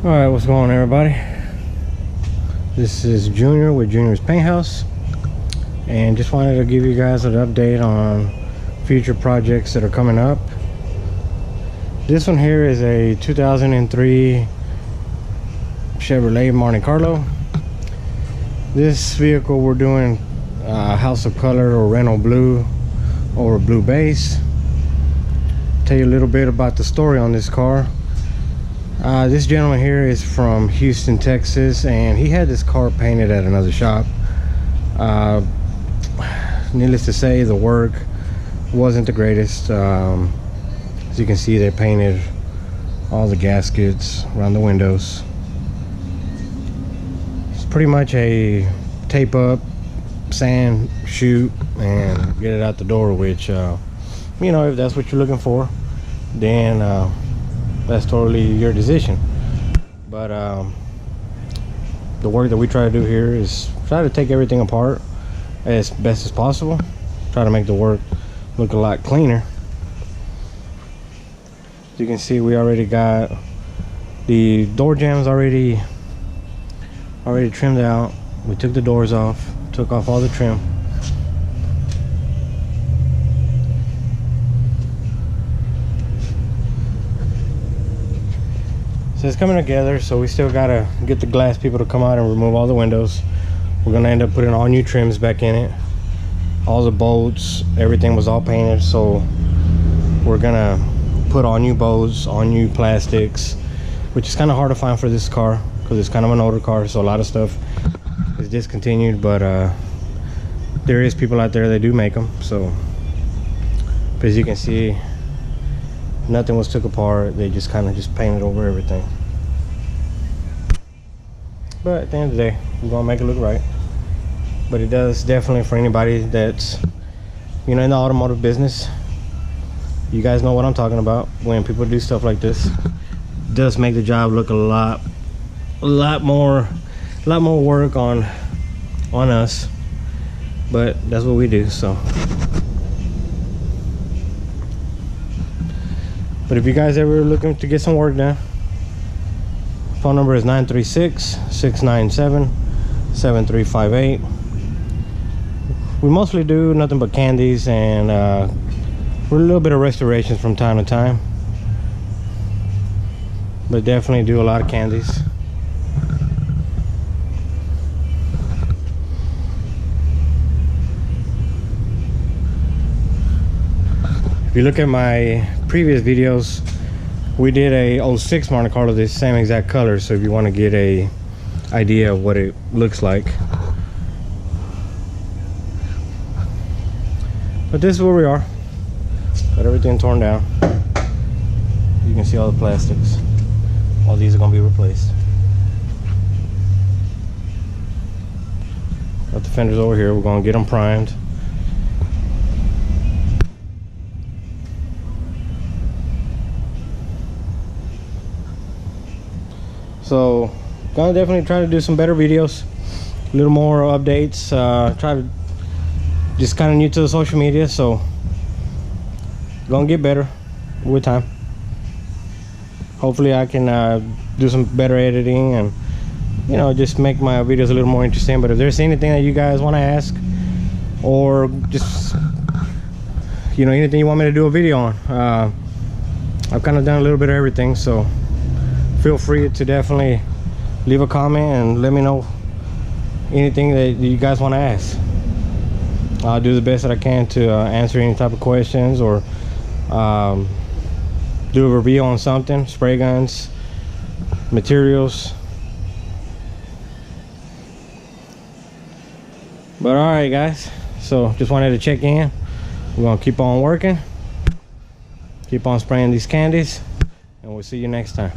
All right, what's going on, everybody? This is Junior with Junior's Paint House, and just wanted to give you guys an update on future projects that are coming up. This one here is a 2003 Chevrolet Monte Carlo. This vehicle we're doing House of Color or Renault Blue over blue base. Tell you a little bit about the story on this car. This gentleman here is from Houston, Texas, and he had this car painted at another shop. Needless to say, the work wasn't the greatest. As you can see, they painted all the gaskets around the windows. It's pretty much a tape up, sand, shoot, and get it out the door, which you know, if that's what you're looking for, then that's totally your decision. But the work that we try to do here is try to take everything apart as best as possible, try to make the work look a lot cleaner. As you can see, we already got the door jambs already trimmed out. We took the doors off, took off all the trim. So it's coming together, so we still gotta get the glass people to come out and remove all the windows. We're gonna end up putting all new trims back in it. All the bolts, everything was all painted, so we're gonna put all new bolts, all new plastics, which is kind of hard to find for this car because it's kind of an older car, so a lot of stuff is discontinued. But there is people out there that do make them. So, but as you can see, nothing was took apart. They just kind of just painted over everything. But at the end of the day, we're gonna make it look right. But it does definitely, for anybody that's, you know, in the automotive business, you guys know what I'm talking about. When people do stuff like this, it does make the job look a lot more work on us. But that's what we do. So. But if you guys ever looking to get some work done, phone number is 936-697-7358. We mostly do nothing but candies, and we're a little bit of restorations from time to time, but definitely do a lot of candies. If you look at my previous videos, we did a 06 Monte Carlo, this same exact color, so if you want to get a idea of what it looks like. But this is where we are. Got everything torn down. You can see all the plastics. All these are going to be replaced. Got the fenders over here. We're going to get them primed. So gonna definitely try to do some better videos, a little more updates. Try to just kind of new to the social media, so gonna get better with time. Hopefully I can do some better editing and, you know, just make my videos a little more interesting. But if there's anything that you guys want to ask, or just, you know, anything you want me to do a video on, I've kind of done a little bit of everything, so feel free to definitely leave a comment and let me know anything that you guys want to ask. I'll do the best that I can to answer any type of questions, or do a review on something, spray guns, materials. But all right, guys, so just wanted to check in. We're gonna keep on working, keep on spraying these candies, and we'll see you next time.